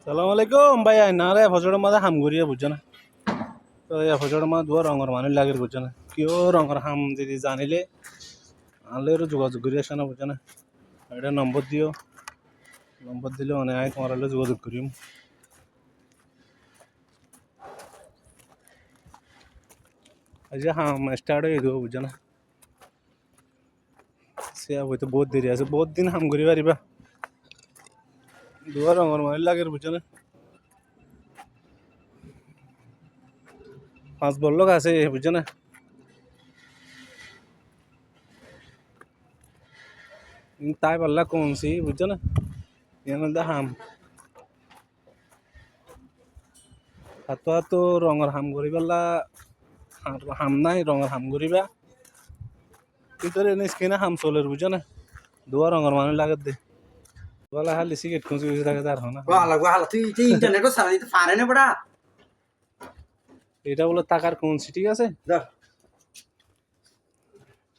সালাম আলাইকুম ভাই না রে ফজরের মাঝে হাম ঘুরিয়ে বুঝছো না তো এই ফজরের মাঝে দুয়া রঙের মানুষ লাগে বুঝছো না কেউ রঙের হাম যদি জানিলে আনলে যোগাযোগ করি আসে না বুঝছো না এটা নম্বর দিও নম্বর দিলে অনেক আয় তোমার হলে যোগাযোগ করিম আজ হাম স্টার্ট হয়ে দেবো বুঝছো না সে হয়তো বহুত দেরি আছে বহুত দিন হাম ঘুরি পারিবা দুয়া রঙের মানুষ লাগে বুঝছো না 5 লোক আছে বুঝছো না তাই পারলা কমছি বুঝছো না এর মধ্যে হাম হাতো রঙের হাম ঘুরি পারলা হাম নাই রঙের হাম ঘুরিবা কিন্তু এনে স্কিনে হাম চলের বুঝছো না দুয়া রঙের মানুষ লাগে দে বলা খালি সিগারেট খুঁজে খুঁজে থাকে তার না Wala, তুই ইন্টারনেটও চালাতে পারে না বড়া। এটা বলে টাকার কোন ঠিক আছে